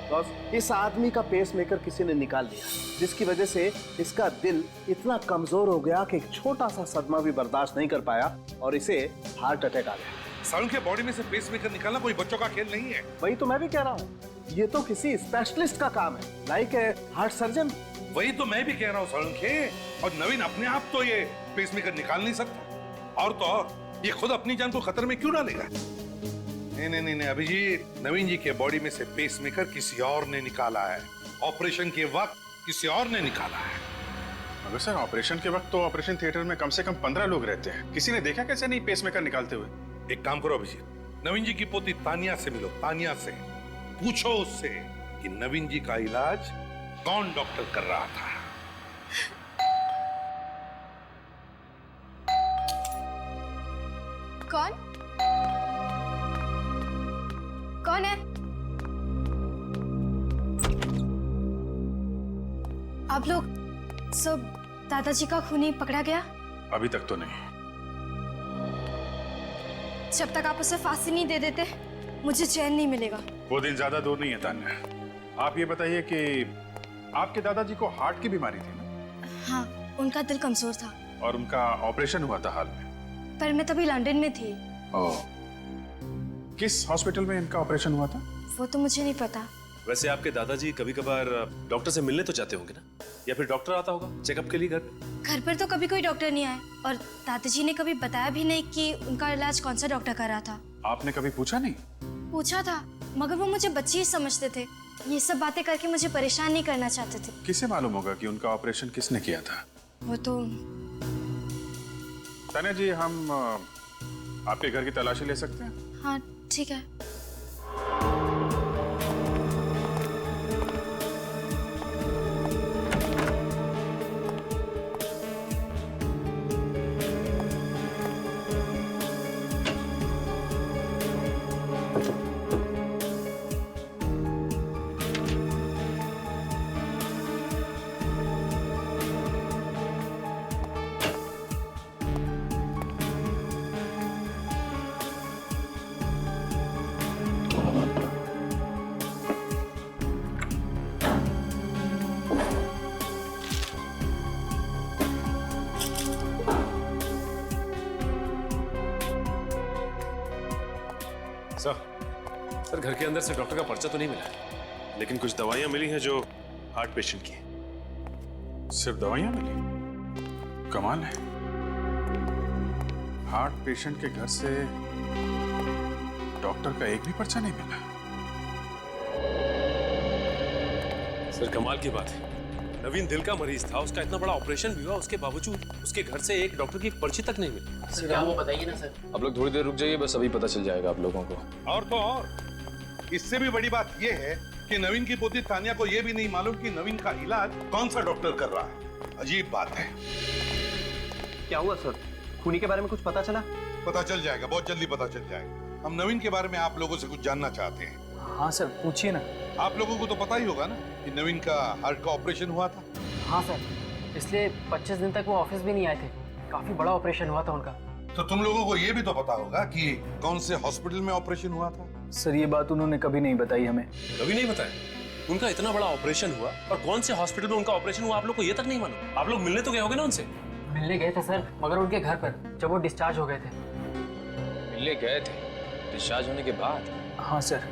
S6: बॉस, इस आदमी का पेसमेकर किसी ने निकाल दिया, जिसकी वजह से इसका दिल इतना कमजोर हो गया कि एक छोटा सा सदमा भी बर्दाश्त नहीं कर पाया और इसे हार्ट अटैक आ गया।
S10: सालुंखे, बॉडी में से पेसमेकर निकालना कोई बच्चों का खेल नहीं है।
S6: वही तो मैं भी कह रहा हूँ, ये तो किसी स्पेशलिस्ट का काम है, लाइक हार्ट सर्जन।
S10: वही तो मैं भी कह रहा हूँ सालुंखे, और नवीन अपने आप तो ये पेसमेकर निकाल नहीं सकता, और तो और ये खुद अपनी जान को खतरे में क्यों डालेगा? नहीं अभिजीत, नवीन जी के बॉडी में से पेसमेकर किसी और ने निकाला है, ऑपरेशन के वक्त किसी और ने निकाला है।
S13: मगर सर ऑपरेशन के वक्त तो ऑपरेशन थिएटर में कम से कम 15 लोग रहते हैं, किसी ने देखा कैसे नहीं पेसमेकर निकालते हुए?
S10: एक काम करो अभिजीत, नवीन जी की पोती तानिया से मिलो, तानिया से पूछो उससे कि नवीन जी का इलाज कौन डॉक्टर कर रहा था।
S7: कौन? कौन है? आप लोग सब दादाजी का खूनी पकड़ा गया?
S2: अभी तक तो नहीं।
S7: जब तक आप उसे फांसी नहीं दे देते मुझे चैन नहीं मिलेगा।
S2: वो दिन ज्यादा दूर नहीं है तान्या। आप ये बताइए कि आपके दादाजी को हार्ट की बीमारी थी ना?
S7: हाँ, उनका दिल कमजोर था
S2: और उनका ऑपरेशन हुआ था हाल में।
S7: पर मैं तभी लंदन में थी।
S2: ओह, किस हॉस्पिटल में इनका ऑपरेशन हुआ था?
S7: वो तो मुझे नहीं पता।
S13: वैसे आपके दादाजी कभी कभार डॉक्टर से मिलने तो चाहते होंगे ना, या फिर डॉक्टर आता होगा चेकअप के लिए घर पे?
S7: घर पर तो कभी कोई डॉक्टर नहीं आया और दादाजी ने कभी बताया भी नहीं कि उनका इलाज कौन सा डॉक्टर कर रहा था।
S2: आपने कभी पूछा नहीं?
S7: पूछा था मगर वो मुझे बच्ची ही समझते थे। ये सब बातें करके मुझे परेशान नहीं करना चाहते थे।
S2: किसे मालूम होगा कि उनका ऑपरेशन किसने किया था?
S7: वो तो
S2: तान्या जी, हम आपके घर की तलाशी ले सकते हैं?
S7: हाँ ठीक है।
S13: सर घर के अंदर से डॉक्टर का पर्चा तो नहीं मिला है, लेकिन कुछ दवाइयां मिली हैं जो हार्ट पेशेंट की हैं।
S2: सिर्फ दवाइयां मिली? कमाल है। हार्ट पेशेंट के घर से डॉक्टर का एक भी पर्चा नहीं मिला।
S13: सर कमाल की बात है, नवीन दिल का मरीज था, उसका इतना बड़ा ऑपरेशन भी हुआ, उसके बावजूद उसके घर से एक डॉक्टर की पर्ची तक नहीं मिली।
S14: सर क्या वो बताइए ना सर। आप लोग थोड़ी देर रुक जाइए, बस अभी पता चल जाएगा आप लोगों को।
S10: और तो और इससे भी बड़ी बात यह है कि नवीन की पोती तान्या को यह भी नहीं मालूम कि नवीन का इलाज कौन सा डॉक्टर कर रहा है। अजीब बात है।
S4: क्या हुआ सर? खूनी के बारे में कुछ पता चला?
S10: पता चल जाएगा, बहुत जल्दी पता चल जाएगा। हम नवीन के बारे में आप लोगों से कुछ जानना चाहते हैं।
S6: हाँ सर, पूछिए ना।
S10: आप लोगों को तो पता ही होगा ना कि नवीन का हार्ट का ऑपरेशन हुआ था।
S5: हाँ सर, इसलिए 25 दिन तक वो ऑफिस भी नहीं आए थे। काफी बड़ा ऑपरेशन हुआ था उनका।
S10: तो तुम लोगों को यह भी तो पता होगा कि कौन से हॉस्पिटल में ऑपरेशन हुआ था।
S6: सर ये बात उन्होंने कभी नहीं बताई हमें।
S13: कभी नहीं बताया? उनका इतना बड़ा ऑपरेशन हुआ और कौन से हॉस्पिटल में उनका ऑपरेशन हुआ आप लोग को ये तक नहीं मालूम? आप लोग मिलने तो गए होगे ना उनसे?
S5: मिलने गए थे सर, मगर उनके घर पर, जब वो डिस्चार्ज हो गए थे।
S14: मिलने गए थे डिस्चार्ज होने के बाद?
S6: हाँ सर।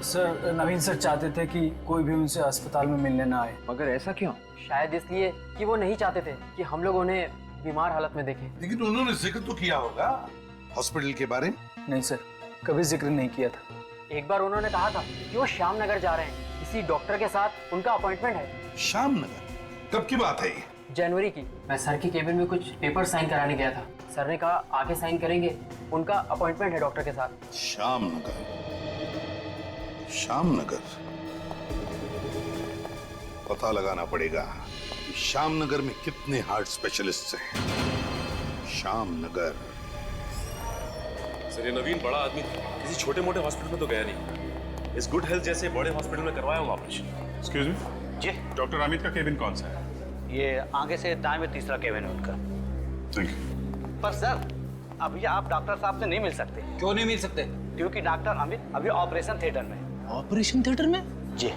S6: सर नवीन सर चाहते थे कि कोई भी उनसे अस्पताल में मिलने ना आए।
S5: मगर ऐसा क्यों? शायद इसलिए कि वो नहीं चाहते थे कि हम लोग उन्हें बीमार हालत में देखें।
S10: लेकिन उन्होंने जिक्र तो किया होगा हॉस्पिटल के बारे में।
S6: नहीं सर, कभी जिक्र नहीं किया था।
S5: एक बार उन्होंने कहा था कि वो श्याम नगर जा रहे हैं, किसी डॉक्टर के साथ उनका अपॉइंटमेंट है।
S10: श्याम नगर? कब की बात है ये?
S5: जनवरी की। मैं सर की केबिन में कुछ पेपर साइन कराने गया था। सर ने कहा आगे साइन करेंगे, उनका अपॉइंटमेंट है डॉक्टर के साथ।
S10: श्याम नगर, श्याम नगर। पता लगाना पड़ेगा कि श्याम नगर में कितने हार्ट स्पेशलिस्ट हैं। श्याम नगर।
S13: सर ये नवीन बड़ा आदमी किसी छोटे मोटे हॉस्पिटल में तो गया नहीं, इस गुड हेल्थ जैसे बड़े हॉस्पिटल में करवाया होगा ऑपरेशन।
S2: एक्सक्यूज मी
S16: जी,
S2: डॉक्टर अमित का केबिन कौन सा है?
S16: ये आगे से दाएं में तीसरा केबिन है उनका।
S2: Thank you.
S16: पर सर अभी आप डॉक्टर साहब से नहीं मिल सकते।
S6: क्यों नहीं मिल सकते?
S16: क्योंकि डॉक्टर अमित अभी ऑपरेशन थिएटर में।
S6: ऑपरेशन थिएटर में?
S16: जी।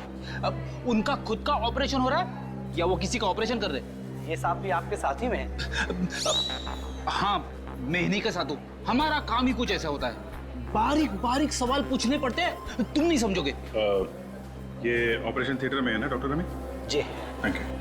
S6: अब उनका खुद का ऑपरेशन हो रहा है या वो किसी का ऑपरेशन कर रहे हैं?
S16: ये साहब भी आपके साथ ही में है।
S6: हाँ, मैं इन्हीं का साथ हूँ। हमारा काम ही कुछ ऐसा होता है, बारीक बारीक सवाल पूछने पड़ते हैं, तुम नहीं समझोगे।
S2: ये ऑपरेशन थिएटर में है ना डॉक्टर अमित?
S16: जी।
S2: Thank you.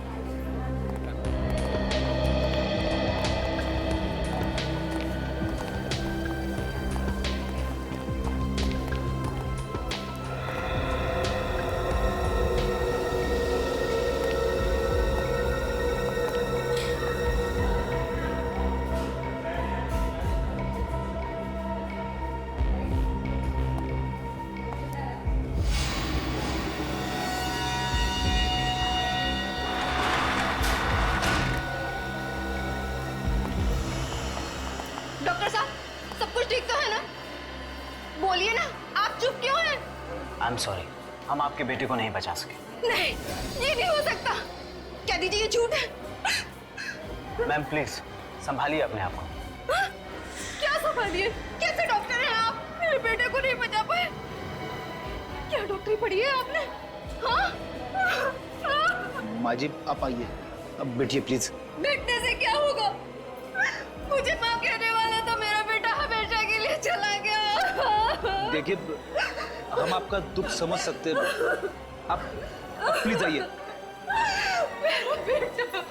S9: सब कुछ ठीक तो है ना? बोलिए ना, आप चुप क्यों हैं?
S16: आई एम सॉरी, हम आपके बेटे को नहीं बचा सके।
S9: नहीं, ये नहीं हो सकता। क्या दीजिए, ये झूठ है।
S16: मैम प्लीज संभालिए अपने आप को।
S9: क्या संभालिए? कैसे डॉक्टर हैं आप? मेरे बेटे को नहीं बचा पाए। क्या डॉक्टरी पढ़ी है आपने? हाँ?
S6: माँ जी आप आइए, अब बैठिए प्लीज।
S9: बैठने से क्या होगा? मुझे माँ कहने वाला था, मेरा बेटा हमेशा के लिए चला गया।
S6: देखिए, हम आपका दुख समझ सकते हैं। आप प्लीज आइए।
S9: मेरा बेटा।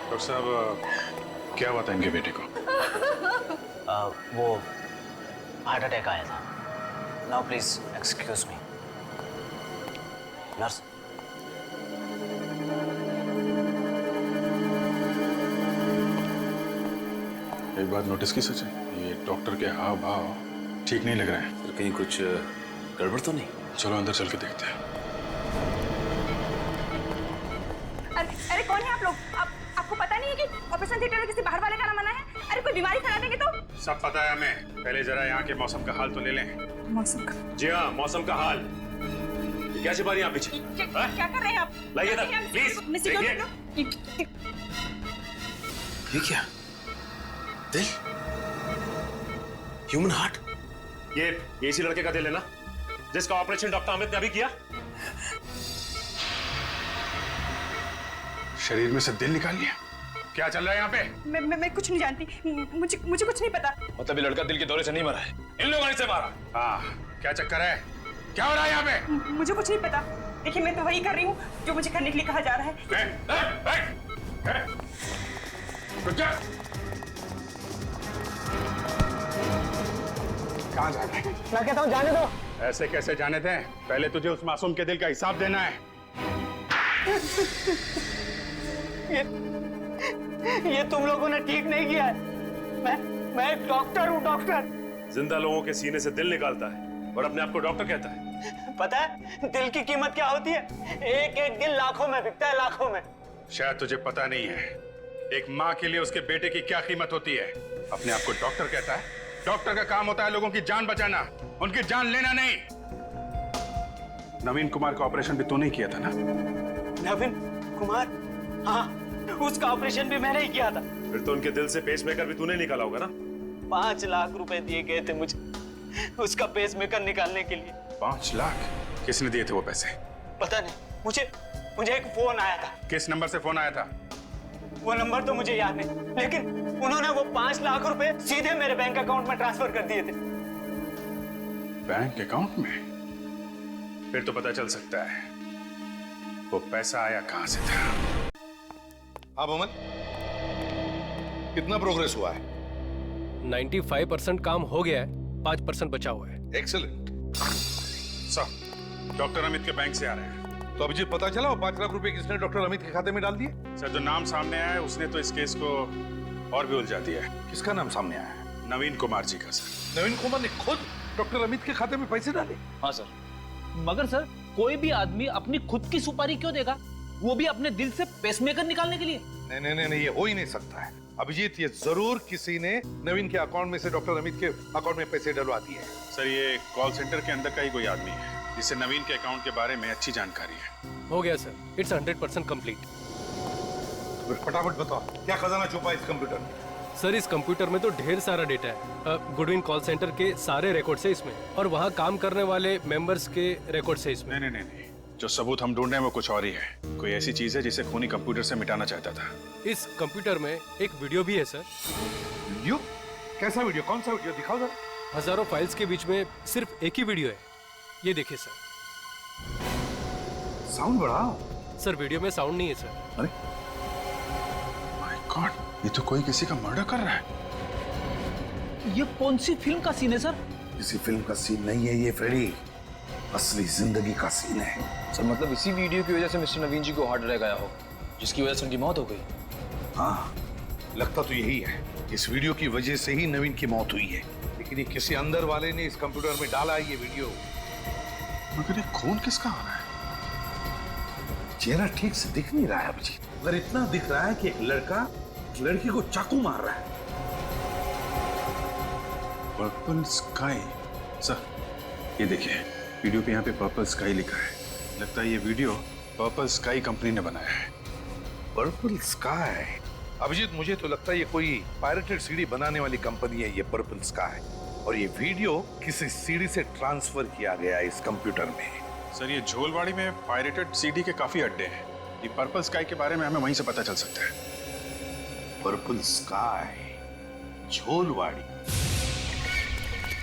S2: डॉक्टर साहब, क्या हुआ था इनके बेटे को?
S16: वो हार्ट अटैक आया था। Now please excuse me. Nurse.
S2: एक बात नोटिस की सच है, ये डॉक्टर के हाव भाव ठीक नहीं लग रहे हैं।
S13: तो कहीं कुछ गड़बड़ तो नहीं?
S2: चलो अंदर चल के देखते हैं।
S15: अरे कौन है आप लोग? आपको पता नहीं है कि ऑपरेशन थिएटर में किसी बाहर वाले का ना मना है? अरे कोई बीमारी फैला देंगे तो?
S2: सब पता है हमें, पहले जरा यहाँ के मौसम का हाल तो ले लें।
S15: मौसम का?
S13: जी हाँ, मौसम का हाल। क्या छिपा रही हैं आप पीछे?
S15: क्या कर रहे हैं आप?
S13: लाइए इधर, प्लीज। देखिए। ये क्या? दिल? Human heart? ये इसी लड़के का दिल है ना, जिसका ऑपरेशन डॉक्टर अमित ने अभी किया?
S2: शरीर में से दिल निकाल लिया? क्या चल रहा है यहाँ पे?
S15: मैं कुछ नहीं जानती। मुझे कुछ नहीं पता।
S13: मतलब ये लड़का दिल के दौरे से नहीं मरा है, इन लोगों ने इसे मारा।
S2: हाँ, क्या चक्कर है? क्या हो रहा है यहाँ पे?
S15: मुझे कुछ नहीं पता। देखिए, मैं तो वही कर रही हूँ जो मुझे करने के लिए कहा जा रहा है।
S2: कहाँ जा रहे हैं?
S15: मैं कहता हूँ जाने दो।
S2: ऐसे कैसे जाने दें? पहले तुझे उस मासूम के दिल का हिसाब देना है।
S16: ये तुम लोगों ने ठीक नहीं किया है। मैं एक डॉक्टर हूँ, डॉक्टर।
S13: जिंदा लोगों के सीने से दिल निकालता है और अपने आप को डॉक्टर कहता है।
S16: पता है दिल की कीमत क्या होती है? एक एक दिल लाखों में बिकता है, लाखों में।
S2: शायद तुझे पता नहीं है, एक माँ के लिए उसके बेटे की क्या कीमत होती है। अपने आप को डॉक्टर कहता है। डॉक्टर का काम होता है लोगों की जान बचाना, उनकी जान लेना नहीं। नवीन कुमार का ऑपरेशन भी तूने किया था ना?
S16: नवीन कुमार? हाँ, उसका ऑपरेशन भी मैंने ही किया था।
S13: फिर तो उनके दिल से पेसमेकर भी तूने निकाला होगा ना?
S16: 5 लाख रुपए दिए गए थे मुझे उसका पेसमेकर निकालने के लिए।
S2: 5 लाख? किसने दिए थे वो पैसे?
S16: पता नहीं, मुझे एक फोन आया था।
S2: किस नंबर से फोन आया था?
S16: वो नंबर तो मुझे याद नहीं, लेकिन उन्होंने वो 5 लाख रुपए सीधे मेरे बैंक अकाउंट में ट्रांसफर कर दिए थे।
S2: बैंक अकाउंट में? फिर तो पता चल सकता है वो पैसा आया कहां से था।
S8: हाँ मोहम्मद, कितना प्रोग्रेस हुआ है?
S3: 95% काम हो गया है, 5% बचा हुआ है।
S8: एक्सीलेंट।
S2: सर, डॉक्टर अमित के बैंक से आ रहे हैं।
S8: तो अभिजीत, पता चला वो 5 लाख रुपए किसने डॉक्टर अमित के खाते में डाल दिए?
S2: सर, जो नाम सामने आया है उसने तो इस केस को और भी उलझा दिया है।
S8: किसका नाम सामने आया है?
S2: नवीन कुमार जी का सर।
S8: नवीन कुमार ने खुद डॉक्टर अमित के खाते में पैसे डाले?
S6: हाँ सर, मगर सर कोई भी आदमी अपनी खुद की सुपारी क्यों देगा, वो भी अपने दिल से पेसमेकर निकालने के लिए?
S8: नहीं, ये हो ही नहीं सकता है अभिजीत। ये जरूर किसी ने नवीन के अकाउंट में से डॉक्टर अमित के अकाउंट में पैसे डलवा दिए हैं।
S2: सर, ये कॉल सेंटर के अंदर का ही कोई आदमी है जिसे नवीन के अकाउंट के बारे में अच्छी जानकारी है।
S3: हो गया सर, इट्स 100% कंप्लीट।
S8: फटाफट बताओ, क्या खजाना छुपा है इस कंप्यूटर में?
S3: सर, इस कंप्यूटर में तो ढेर सारा डेटा है। गुडविन कॉल सेंटर के सारे रिकॉर्ड्स है इसमें, और वहाँ काम करने वाले मेंबर्स के रिकॉर्ड्स है इसमें।
S2: नहीं, जो सबूत हम ढूंढ रहे हैं वो कुछ और ही है। कोई ऐसी चीज है जिसे खूनी कंप्यूटर से मिटाना चाहता था।
S3: इस कंप्यूटर में एक वीडियो भी है सर।
S8: वीडियो? कैसा वीडियो? कौन सा वीडियो? दिखाओ जरा।
S3: हजारों फाइल्स के बीच में सिर्फ एक ही वीडियो है, ये देखिए सर।
S8: साउंड बढ़ाओ।
S3: सर, वीडियो में साउंड नहीं है सर।
S2: अरे माय गॉड, ये तो कोई किसी का मर्डर कर रहा है।
S6: ये कौन सी फिल्म का सीन है सर?
S11: किसी फिल्म का सीन नहीं है ये फ्रेडी, असली जिंदगी का सीन है।
S14: सर, मतलब इसी वीडियो की वजह से मिस्टर नवीन जी को हार्ट अटैक आया हो, जिसकी वजह से उनकी मौत हो गई।
S11: हाँ, लगता तो यही है। इस वीडियो की वजह से ही नवीन की मौत हुई है, लेकिन ये किसी अंदर वाले ने इस कंप्यूटर में डाला है ये वीडियो।
S2: मगर ये खून किसका आ रहा है?
S11: चेहरा ठीक से दिख नहीं रहा है अभिजीत, मगर इतना दिख रहा है कि एक लड़का लड़की को चाकू मार रहा है।
S2: Purple sky. सर ये देखिए, वीडियो पे यहाँ पे पर्पल स्काई लिखा है। लगता है ये वीडियो पर्पल स्काई कंपनी ने बनाया है।
S10: Purple sky. अभिजीत, मुझे तो लगता है ये कोई पायरेटेड सीडी बनाने वाली कंपनी है, ये पर्पल स्काई। और ये वीडियो किसी सीडी से ट्रांसफर किया गया है इस कंप्यूटर में।
S2: सर ये झोलवाड़ी में पायरेटेड सीडी के काफी अड्डे हैं। ये पर्पल स्काई के बारे में हमें वहीं से पता चल सकता है।
S10: Purple sky, झोलवाड़ी।